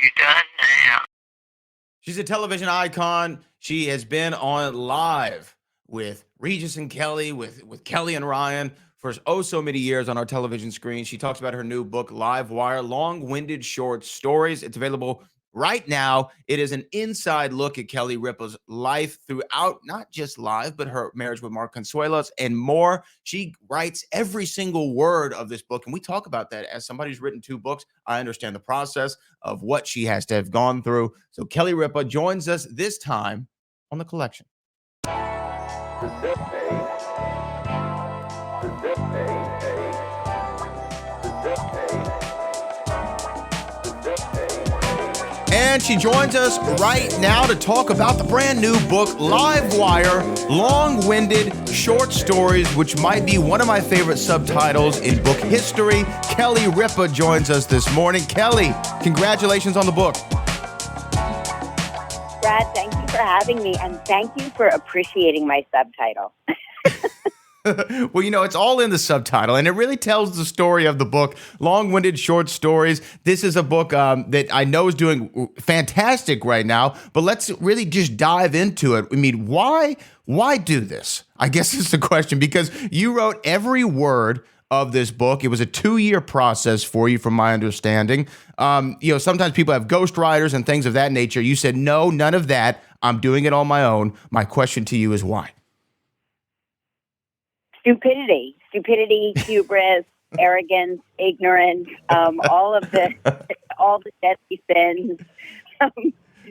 you done now? She's a television icon. She has been on Live with Regis and Kelly, with Kelly and Ryan for oh so many years on our television screen. She talks about her new book, Livewire, long-winded short stories. It's available right now. It is an inside look at Kelly Ripa's life throughout, not just Live, but her marriage with Mark Consuelos and more. She writes every single word of this book, and we talk about that. As somebody who's written two books, I understand the process of what she has to have gone through. So Kelly Ripa joins us this time on The Collection. And she joins us right now to talk about the brand new book, Livewire, long-winded short stories, which might be one of my favorite subtitles in book history. Kelly Ripa joins us this morning. Kelly, congratulations on the book. Brad, thank you for having me, and thank you for appreciating my subtitle. Well, it's all in the subtitle, and it really tells the story of the book, long-winded short stories. This is a book that I know is doing fantastic right now, but let's really just dive into it. I mean, why do this? I guess is the question, because you wrote every word of this book. It was a 2-year process for you, from my understanding. Sometimes people have ghostwriters and things of that nature. You said, no, none of that. I'm doing it on my own. My question to you is why? Stupidity, hubris, arrogance, ignorance, all the deadly sins.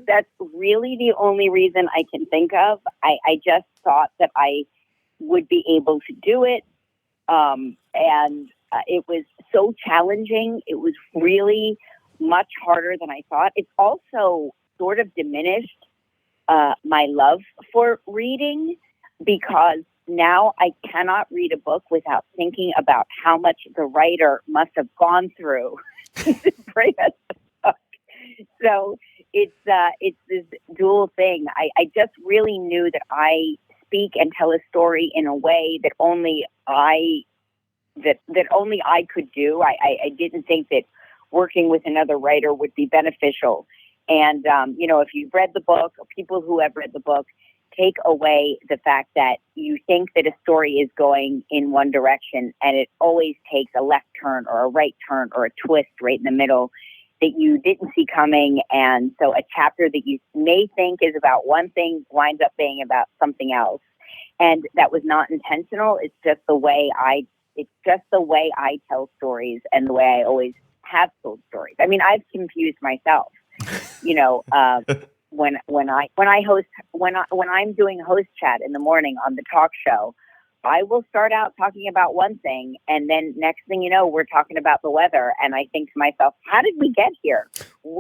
That's really the only reason I can think of. I just thought that I would be able to do it. And it was so challenging. It was really much harder than I thought. It's also sort of diminished my love for reading, because now I cannot read a book without thinking about how much the writer must have gone through to bring us the book. So it's this dual thing. I just really knew that I speak and tell a story in a way that only I could do. I didn't think that working with another writer would be beneficial. And, if you've read the book, or people who have read the book, take away the fact that you think that a story is going in one direction, and it always takes a left turn or a right turn or a twist right in the middle that you didn't see coming. And so a chapter that you may think is about one thing winds up being about something else. And that was not intentional. It's just the way I tell stories, and the way I always have told stories. I mean, I've confused myself, when I'm doing host chat in the morning on the talk show, I will start out talking about one thing, and then next thing you know, we're talking about the weather, and I think to myself, how did we get here?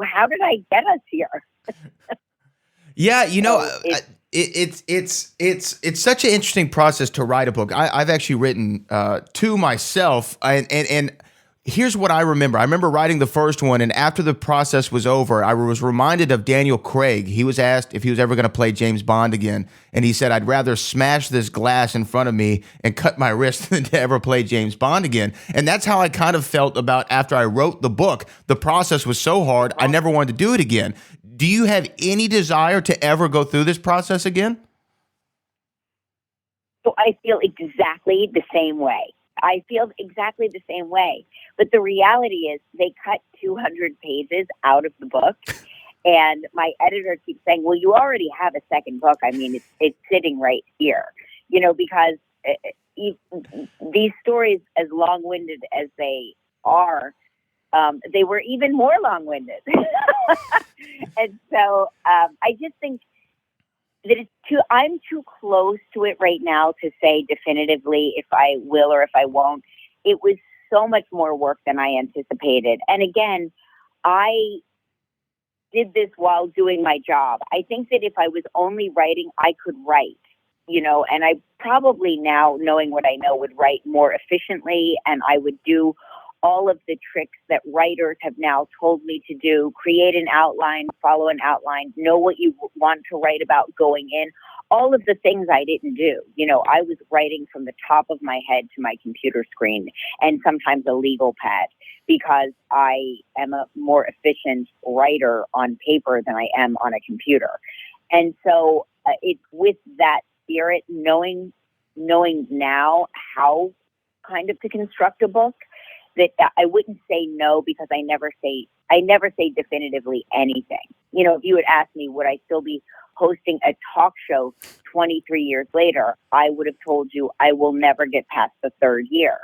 How did I get us here? Yeah, it's such an interesting process to write a book. I've actually written two myself, and here's what I remember. I remember writing the first one, and after the process was over, I was reminded of Daniel Craig. He was asked if he was ever going to play James Bond again, and he said, I'd rather smash this glass in front of me and cut my wrist than to ever play James Bond again. And that's how I kind of felt about after I wrote the book. The process was so hard, I never wanted to do it again. Do you have any desire to ever go through this process again? So I feel exactly the same way. But the reality is they cut 200 pages out of the book. And my editor keeps saying, well, you already have a second book. I mean, it's sitting right here, because these stories, as long-winded as they are, they were even more long-winded. And so I just think that I'm too close to it right now to say definitively if I will or if I won't. It was so much more work than I anticipated. And again, I did this while doing my job. I think that if I was only writing, I could write, and I probably now, knowing what I know, would write more efficiently, and I would do all of the tricks that writers have now told me to do, create an outline, follow an outline, know what you want to write about going in, all of the things I didn't do. I was writing from the top of my head to my computer screen and sometimes a legal pad because I am a more efficient writer on paper than I am on a computer. And so it's with that spirit, knowing now how kind of to construct a book, that I wouldn't say no, because I never say definitively anything. If you had asked me, would I still be hosting a talk show 23 years later, I would have told you I will never get past the third year.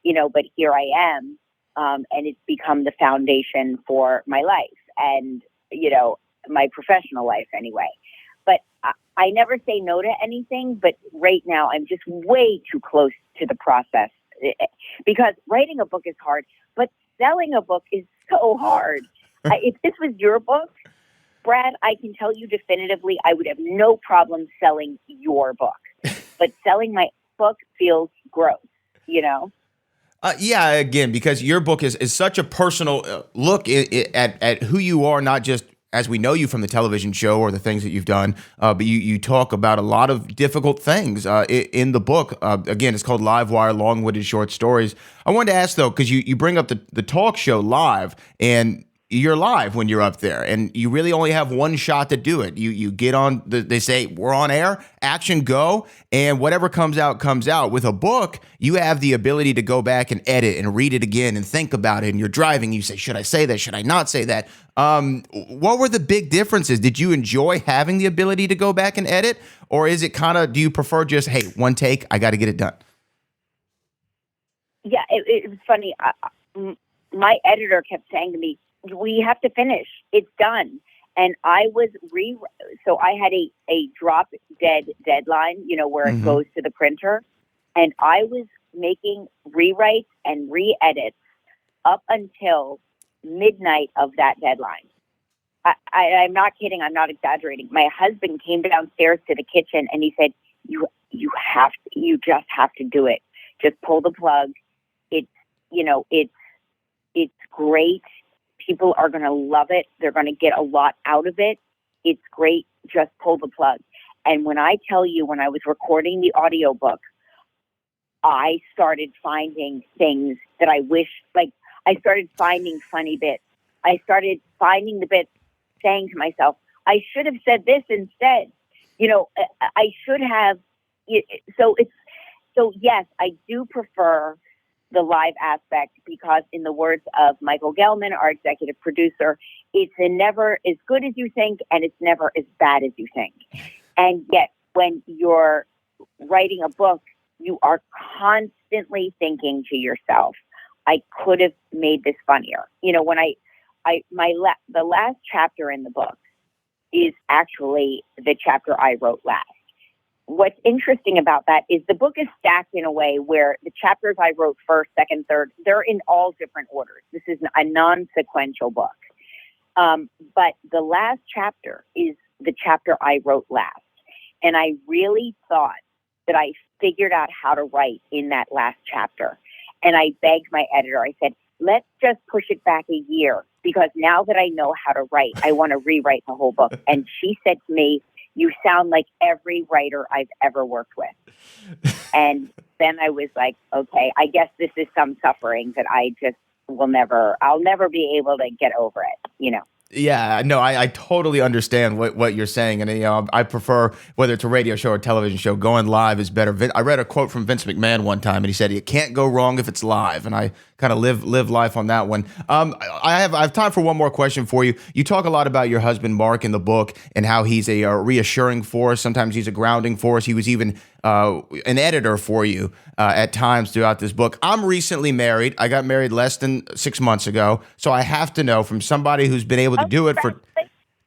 But here I am, and it's become the foundation for my life and, my professional life anyway. But I never say no to anything, but right now I'm just way too close to the process. Because writing a book is hard, but selling a book is so hard. If this was your book, Brad, I can tell you definitively I would have no problem selling your book. But selling my book feels gross, Yeah, again, because your book is such a personal look at who you are, not just as we know you from the television show or the things that you've done, but you talk about a lot of difficult things in the book. Again, it's called Livewire, Long-Witted Short Stories. I wanted to ask, though, because you bring up the talk show live, and you're live when you're up there, and you really only have one shot to do it. You get on, they say, we're on air, action, go, and whatever comes out, comes out. With a book, you have the ability to go back and edit and read it again and think about it, and you're driving, you say, should I say that, should I not say that? What were the big differences? Did you enjoy having the ability to go back and edit, or is it kind of, do you prefer just, hey, one take, I got to get it done? Yeah, it was funny. My editor kept saying to me, we have to finish. It's done. And I was so I had a drop dead deadline, where it goes to the printer. And I was making rewrites and re-edits up until midnight of that deadline. I'm not kidding. I'm not exaggerating. My husband came downstairs to the kitchen and he said, you just have to do it. Just pull the plug. It's great. People are going to love it. They're going to get a lot out of it. It's great. Just pull the plug. And when I tell you, when I was recording the audiobook, I started finding things that I wish, like I started finding funny bits. I started finding the bits, saying to myself, I should have said this instead. I should have. So yes, I do prefer the live aspect, because in the words of Michael Gelman, our executive producer, it's never as good as you think, and it's never as bad as you think. And yet, when you're writing a book, you are constantly thinking to yourself, I could have made this funnier. When the last chapter in the book is actually the chapter I wrote last. What's interesting about that is the book is stacked in a way where the chapters I wrote first, second, third, they're in all different orders. This is a non-sequential book. But the last chapter is the chapter I wrote last. And I really thought that I figured out how to write in that last chapter. And I begged my editor, I said, let's just push it back a year, because now that I know how to write, I want to rewrite the whole book. And she said to me, you sound like every writer I've ever worked with. And then I was like, okay, I guess this is some suffering that I just I'll never be able to get over it, Yeah, no, I totally understand what you're saying. And, I prefer, whether it's a radio show or a television show, going live is better. I read a quote from Vince McMahon one time, and he said, you can't go wrong if it's live. And I kind of live life on that one. I have time for one more question for you. You talk a lot about your husband, Mark, in the book, and how he's a reassuring force. Sometimes he's a grounding force. He was even an editor for you at times throughout this book. I'm recently married. I got married less than 6 months ago. So I have to know from somebody who's been able to do it for...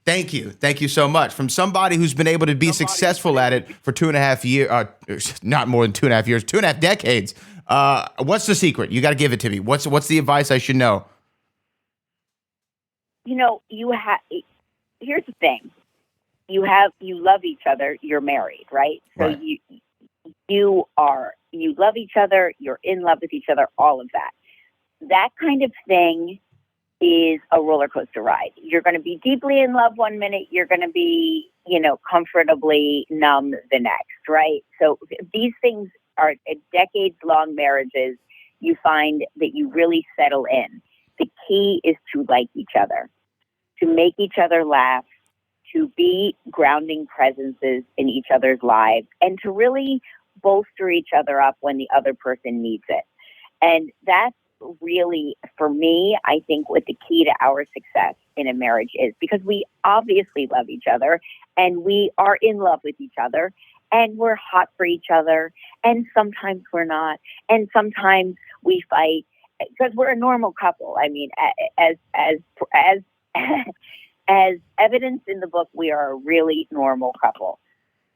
Thank you. Thank you so much. From somebody who's been able to be successful at it for 2.5 years, not more than 2.5 years, 2.5 decades. What's the secret? You got to give it to me. What's the advice I should know? Here's the thing. You love each other. You're married, right? So Right. You love each other. You're in love with each other. All of that. that kind of thing is a roller coaster ride. You're going to be deeply in love one minute. You're going to be, comfortably numb the next, right? So these things are decades-long marriages. You find that you really settle in. The key is to like each other, to make each other laugh, to be grounding presences in each other's lives, and to really bolster each other up when the other person needs it. And that's really, for me, I think what the key to our success in a marriage is, because we obviously love each other and we are in love with each other and we're hot for each other. And sometimes we're not. And sometimes we fight because we're a normal couple. I mean, as evidence in the book, we are a really normal couple.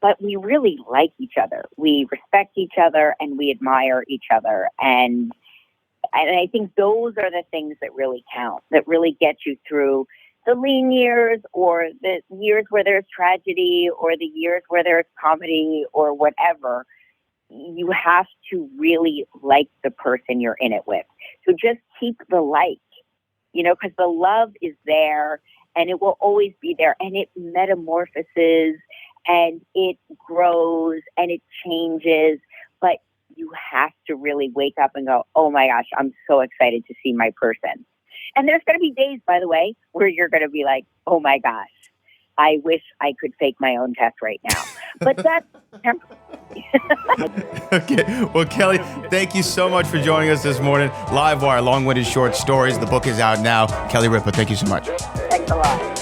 But we really like each other. We respect each other and we admire each other. And I think those are the things that really count, that really get you through the lean years or the years where there's tragedy or the years where there's comedy or whatever. You have to really like the person you're in it with. So just keep the like, because the love is there and it will always be there, and it metamorphoses and it grows and it changes. But you have to really wake up and go, oh my gosh, I'm so excited to see my person. And there's going to be days, by the way, where you're going to be like, oh my gosh, I wish I could fake my own test right now. But that's temporary. Okay. Well, Kelly, thank you so much for joining us this morning. Livewire, long-winded short stories. The book is out now. Kelly Ripa, thank you so much. Thanks a lot.